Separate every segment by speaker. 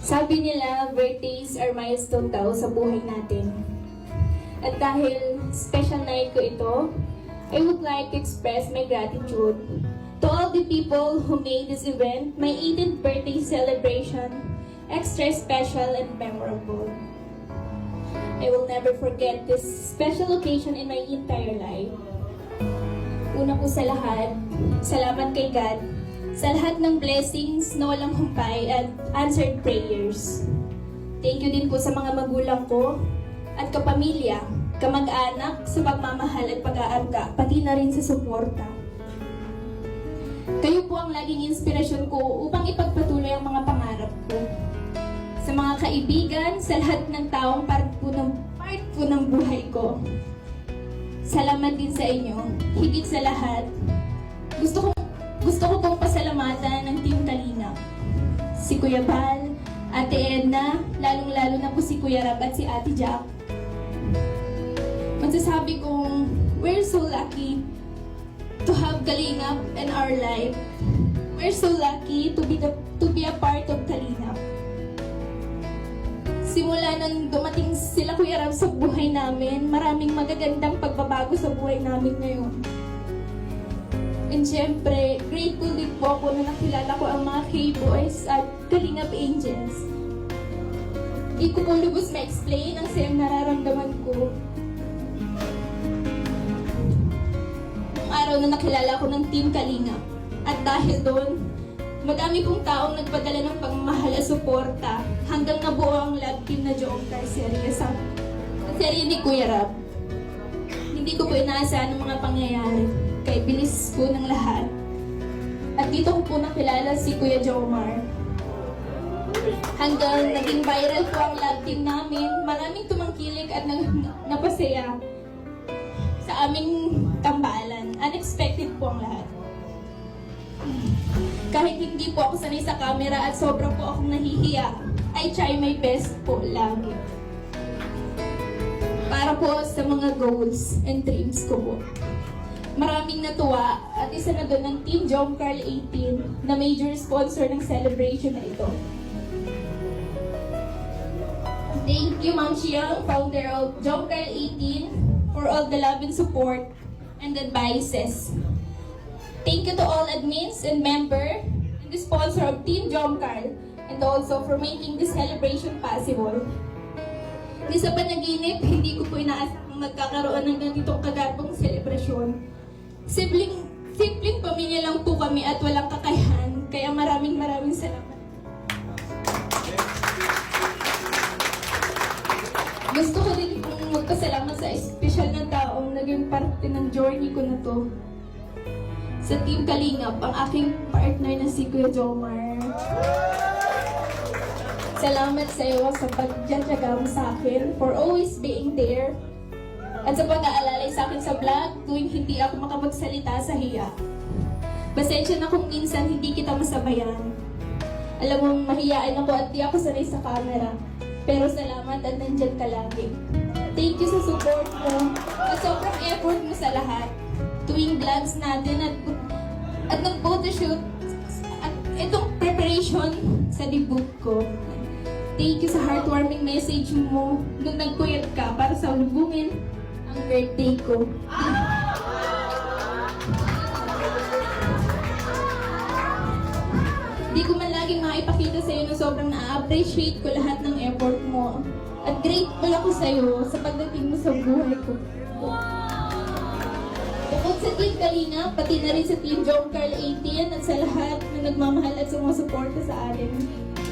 Speaker 1: Sabi nila, birthdays are milestone daw sa buhay natin. At dahil special night ko ito, I would like to express my gratitude to all the people who made this event, my 18th birthday celebration, extra special and memorable. I will never forget this special occasion in my entire life. Una po sa lahat, salamat kay God sa lahat ng blessings na walang humpay at answered prayers. Thank you din po sa mga magulang ko at kapamilya, kamag-anak sa pagmamahal at pag-aarga, pati na rin sa suporta. Kayo po ang laging inspirasyon ko upang ipagpatuloy ang mga pangarap ko. Sa mga kaibigan, sa lahat ng taong part po ng buhay ko. Salamat din sa inyo. Higit sa lahat, gusto ko pong pasalamatan ng Team Kalingap. Si Kuya Bal, Ate Edna, lalong-lalo na po si Kuya Rab at si Ate Jack. Masasabi kong we're so lucky to have Kalingap in our life. We're so lucky to be a part of Kalingap. Simula nang dumating sila Kuya Rab sa buhay namin, maraming magagandang pagbabago sa buhay namin ngayon. And syempre, grateful din po ako na nakilala ko ang mga K-Boys at Kalingap Angels. Hindi ko po lubos ma-explain ang sayang nararamdaman ko. Noong araw na nakilala ko ng Team Kalingap. At dahil doon, madami pong taong nagpadala ng pagmamahal at suporta hanggang nabuo ang love team na Jomcar serye sa serye ni Kuya Rab. Hindi ko po inaasahan ang mga pangyayari. Kay bilis po ng lahat. At dito ko po nakilala si Kuya Jomar. Hanggang naging viral po ang love team namin, maraming tumangkilik at napasaya sa aming tambalan. Unexpected po ang lahat. Kahit hindi po ako sanay sa camera at sobra po akong nahihiya, I try my best po lagi. Para po sa mga goals and dreams ko po. Maraming natuwa at isa na doon ng Team Jomcar 18 na major sponsor ng celebration na ito. Thank you, Ma'am Chiang, founder of Jomcar 18, for all the love and support and advices. Thank you to all admins and member and the sponsor of Team Jomcar and also for making this celebration possible. Hindi sa panaginip, hindi ko po inaasang magkakaroon ng ganitong kagarbong selebrasyon. Simpleng pamilya lang po kami at walang kakayahan, kaya maraming salamat. Gusto ko din pong magpasalamat sa espesyal na taong naging parte ng journey ko na to. Sa Team Kalingap, ang aking partner na si Kuya Jomar. Salamat sa iyo sa pagdadyaga mo sa akin, for always being there, at sa pag-aalalay sa akin sa vlog tuwing hindi ako makapagsalita sa hiya. Pasensya na kung minsan hindi kita masabayan. Alam mo, mahiyaan ako at di ako sanay sa camera. Pero salamat at nandyan ka lagi. Thank you sa support mo at sobrang effort mo sa lahat. Tuwing vlogs natin at nag-photoshoot at itong preparation sa debut ko. Thank you sa heartwarming message mo nung nagpuyat ka para sa lubungin ang birthday ko. Di ko man laging maipakita sa iyo na sobrang na-appreciate ko lahat ng effort mo. At grateful ako sa iyo sa pagdating mo sa buhay ko. Bukod sa Team Kalingap, pati na rin sa Team Jomcar 18 at sa lahat na nagmamahal at sumusuporta sa atin,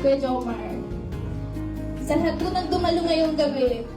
Speaker 1: Kuya Jomar. Sa lahat po nagdumalo ngayong gabi,